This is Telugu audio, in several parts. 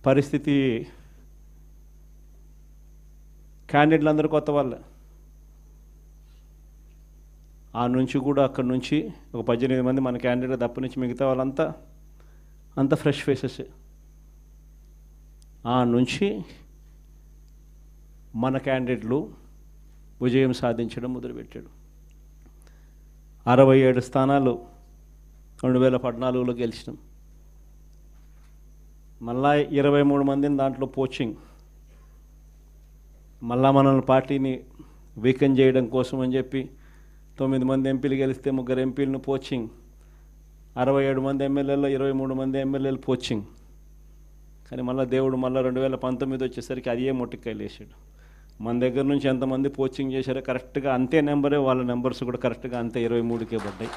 పరిస్థితి క్యాండిడేట్లు అందరూ కొత్త వాళ్ళే. ఆ నుంచి కూడా అక్కడి నుంచి ఒక 18 మంది మన క్యాండిడేట్ తప్ప నుంచి మిగతా వాళ్ళంతా అంత ఫ్రెష్ ఫేసెస్. ఆ నుంచి మన క్యాండిడేట్లు విజయం సాధించడం మొదలుపెట్టాడు. 67 స్థానాలు 2014లో గెలిచినాం. మళ్ళా 23 మందిని దాంట్లో పోచింగ్, మళ్ళా మనల్ని పార్టీని వీకెన్ చేయడం కోసం అని చెప్పి 9 మంది ఎంపీలు గెలిస్తే 3 ఎంపీలను పోచింగ్, 67 మంది ఎమ్మెల్యేలో 23 మంది ఎమ్మెల్యేలు పోచింగ్. కానీ మళ్ళీ దేవుడు మళ్ళీ 2019 వచ్చేసరికి అది ఏ మొట్టికాయలు వేసాడు. మన దగ్గర నుంచి ఎంతమంది పోచింగ్ చేశారో కరెక్ట్గా అంతే నెంబరే, వాళ్ళ నెంబర్స్ కూడా కరెక్ట్గా అంతే 23కే పడ్డాయి.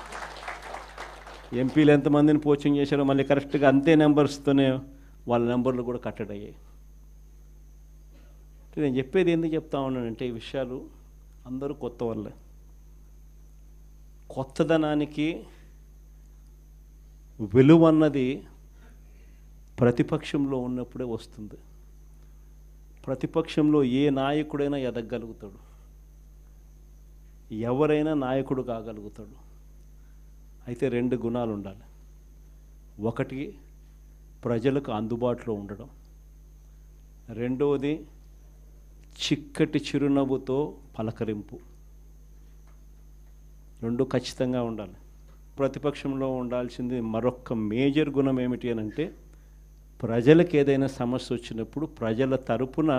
ఎంపీలు ఎంతమందిని పోచింగ్ చేశారో మళ్ళీ కరెక్ట్గా అంతే నెంబర్స్తోనే వాళ్ళ నెంబర్లు కూడా కట్టడి అయ్యాయి. నేను చెప్పేది ఎందుకు చెప్తా ఉన్నానంటే, ఈ విషయాలు అందరూ కొత్త వాళ్ళే. కొత్తదనానికి విలువ అన్నది ప్రతిపక్షంలో ఉన్నప్పుడే వస్తుంది. ప్రతిపక్షంలో ఏ నాయకుడైనా ఎదగలుగుతాడు, ఎవరైనా నాయకుడు కాగలుగుతాడు. అయితే 2 గుణాలు ఉండాలి. ఒకటి ప్రజలకు అందుబాటులో ఉండడం, రెండవది చిక్కటి చిరునవ్వుతో పలకరింపు. 2 ఖచ్చితంగా ఉండాలి. ప్రతిపక్షంలో ఉండాల్సింది మరొక మేజర్ గుణం ఏమిటి అని అంటే, ప్రజలకు ఏదైనా సమస్య వచ్చినప్పుడు ప్రజల తరపున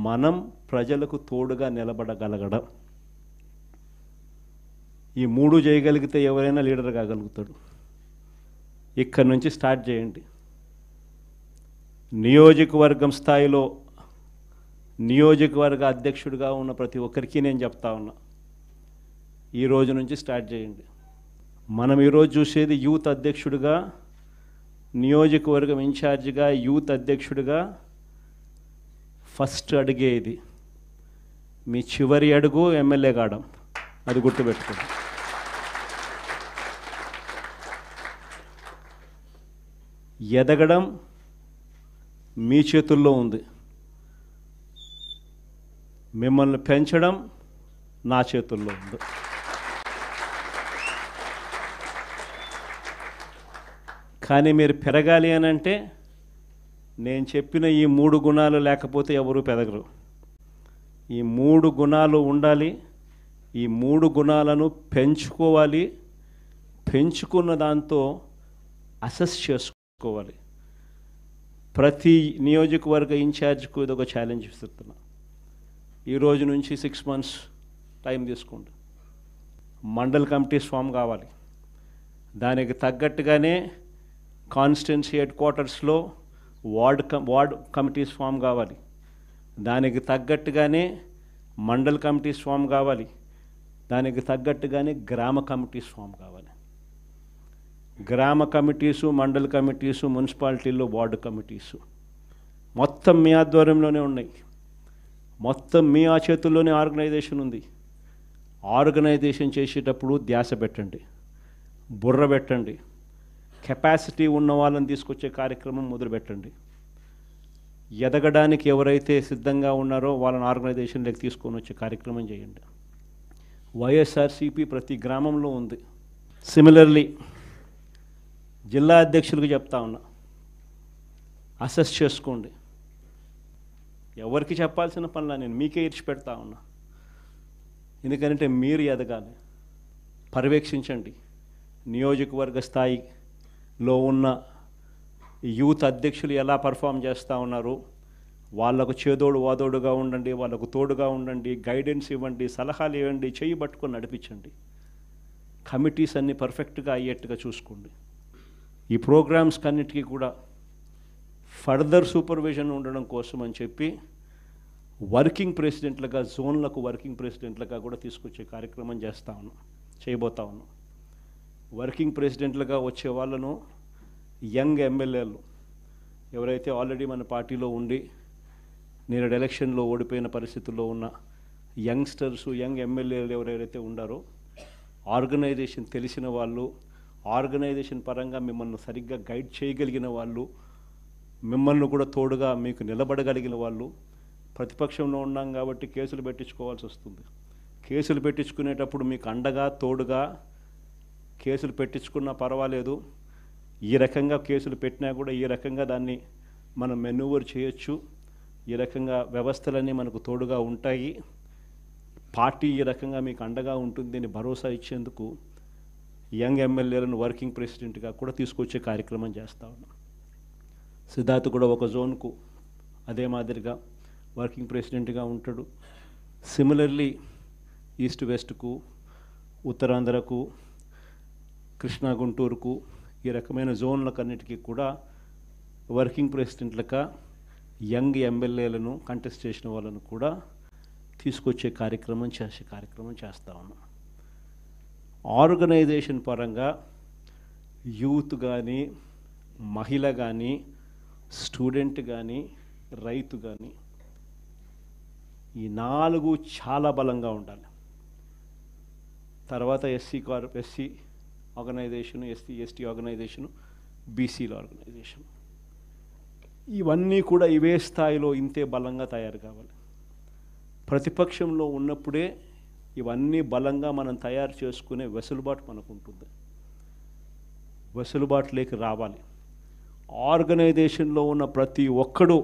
మనం ప్రజలకు తోడుగా నిలబడగలగడం. ఈ 3 చేయగలిగితే ఎవరైనా లీడర్ కాగలుగుతాడు. ఇక్కడి నుంచి స్టార్ట్ చేయండి. నియోజకవర్గం స్థాయిలో నియోజకవర్గ అధ్యక్షుడిగా ఉన్న ప్రతి ఒక్కరికి నేను చెప్తా ఉన్నా, ఈ రోజు నుంచి స్టార్ట్ చేయండి. మనం ఈరోజు చూసేది యూత్ అధ్యక్షుడిగా, నియోజకవర్గం ఇన్ఛార్జిగా, యూత్ అధ్యక్షుడిగా ఫస్ట్ అడిగే ఇది. మీ చివరి అడుగు ఎమ్మెల్యే కావడం, అది గుర్తుపెట్టుకోండి. ఎదగడం మీ చేతుల్లో ఉంది, మిమ్మల్ని పెంచడం నా చేతుల్లో ఉంది. కానీ మీరు పెరగాలి అని అంటే నేను చెప్పిన ఈ 3 గుణాలు లేకపోతే ఎవరు పెరగరు. ఈ 3 గుణాలు ఉండాలి. ఈ 3 గుణాలను పెంచుకోవాలి. పెంచుకున్న దాంతో అసెస్ చేసుకోవాలి. ప్రతి నియోజకవర్గ ఇన్ఛార్జ్కు ఇదొక ఛాలెంజ్ ఇస్తున్నా. ఈ రోజు నుంచి 6 months టైం తీసుకోండి. మండల్ కమిటీస్ ఫామ్ కావాలి. దానికి తగ్గట్టుగానే కాన్స్టిట్యున్సీ హెడ్ క్వార్టర్స్లో వార్డ్ కమిటీస్ ఫామ్ కావాలి. దానికి తగ్గట్టుగానే మండల్ కమిటీస్ ఫామ్ కావాలి. దానికి తగ్గట్టుగానే గ్రామ కమిటీస్ ఫామ్ కావాలి. గ్రామ కమిటీసు, మండల్ కమిటీసు, మున్సిపాలిటీల్లో వార్డు కమిటీసు మొత్తం మీ ఆధ్వర్యంలోనే ఉన్నాయి. మొత్తం మీ ఆ చేతుల్లోనే ఆర్గనైజేషన్ ఉంది. ఆర్గనైజేషన్ చేసేటప్పుడు ధ్యాస పెట్టండి, బుర్ర పెట్టండి. కెపాసిటీ ఉన్న వాళ్ళని తీసుకొచ్చే కార్యక్రమం మొదలుపెట్టండి. ఎదగడానికి ఎవరైతే సిద్ధంగా ఉన్నారో వాళ్ళని ఆర్గనైజేషన్లోకి తీసుకొని వచ్చే కార్యక్రమం చేయండి. వైఎస్ఆర్సీపీ ప్రతి గ్రామంలో ఉంది. సిమిలర్లీ జిల్లా అధ్యక్షులకు చెప్తా ఉన్నా, అసెస్ చేసుకోండి. ఎవరికి చెప్పాల్సిన పనులా నేను మీకే ఇచ్చి పెడతా ఉన్నా. ఎందుకంటే మీరు ఎదగాలి. పర్యవేక్షించండి. నియోజకవర్గ స్థాయిలో ఉన్న యూత్ అధ్యక్షులు ఎలా పర్ఫామ్ చేస్తూ ఉన్నారు, వాళ్ళకు చేదోడు వాదోడుగా ఉండండి, వాళ్ళకు తోడుగా ఉండండి, గైడెన్స్ ఇవ్వండి, సలహాలు ఇవ్వండి, చేయి పట్టుకొని నడిపించండి. కమిటీస్ అన్నీ పర్ఫెక్ట్గా అయ్యేట్టుగా చూసుకోండి. ఈ ప్రోగ్రామ్స్ అన్నిటికీ కూడా ఫర్దర్ సూపర్విజన్ ఉండడం కోసం అని చెప్పి వర్కింగ్ ప్రెసిడెంట్లుగా, జోన్లకు వర్కింగ్ ప్రెసిడెంట్లుగా కూడా తీసుకొచ్చే కార్యక్రమం చేయబోతా ఉన్నాం. వర్కింగ్ ప్రెసిడెంట్లుగా వచ్చే వాళ్ళను యంగ్ ఎమ్మెల్యేలు ఎవరైతే ఆల్రెడీ మన పార్టీలో ఉండి నేడు ఎలక్షన్లో ఓడిపోయిన పరిస్థితుల్లో ఉన్న యంగ్స్టర్సు, యంగ్ ఎమ్మెల్యేలు ఎవరైతే ఉండారో, ఆర్గనైజేషన్ తెలిసిన వాళ్ళు, ఆర్గనైజేషన్ పరంగా మిమ్మల్ని సరిగ్గా గైడ్ చేయగలిగిన వాళ్ళు, మిమ్మల్ని కూడా తోడుగా మీకు నిలబడగలిగిన వాళ్ళు. ప్రతిపక్షంలో ఉన్నాం కాబట్టి కేసులు పెట్టించుకోవాల్సి వస్తుంది. కేసులు పెట్టించుకునేటప్పుడు మీకు అండగా తోడుగా కేసులు పెట్టించుకున్నా పర్వాలేదు, ఈ రకంగా కేసులు పెట్టినా కూడా ఈ రకంగా దాన్ని మనం మెనూవర్ చేయొచ్చు, ఈ రకంగా వ్యవస్థలన్నీ మనకు తోడుగా ఉంటాయి, పార్టీ ఈ రకంగా మీకు అండగా ఉంటుంది అని భరోసా ఇచ్చేందుకు యంగ్ ఎమ్మెల్యేలను వర్కింగ్ ప్రెసిడెంట్గా కూడా తీసుకొచ్చే కార్యక్రమం చేస్తూ ఉన్నాం. సిద్ధార్థ్ కూడా ఒక జోన్కు అదే మాదిరిగా వర్కింగ్ ప్రెసిడెంట్గా ఉంటాడు. సిమిలర్లీ ఈస్ట్ వెస్ట్కు, ఉత్తరాంధ్రకు, కృష్ణా గుంటూరుకు ఈ రకమైన జోన్లకన్నిటికీ కూడా వర్కింగ్ ప్రెసిడెంట్లుగా యంగ్ ఎమ్మెల్యేలను కంటెస్ట్ చేసిన వాళ్ళను కూడా తీసుకొచ్చే కార్యక్రమం చేస్తూ ఉన్నాం. ఆర్గనైజేషన్ పరంగా యూత్ కానీ, మహిళ కానీ, స్టూడెంట్ కానీ, రైతు కానీ ఈ 4 చాలా బలంగా ఉండాలి. తర్వాత ఎస్సీ ఆర్గనైజేషను, ఎస్టీ ఆర్గనైజేషను, బీసీల ఆర్గనైజేషన్, ఇవన్నీ కూడా ఇవే స్థాయిలో ఇంతే బలంగా తయారు కావాలి. ప్రతిపక్షంలో ఉన్నప్పుడే ఇవన్నీ బలంగా మనం తయారు చేసుకునే వెసులుబాటు మనకు ఉంటుంది. వెసులుబాటులోకి రావాలి. ఆర్గనైజేషన్లో ఉన్న ప్రతి ఒక్కడు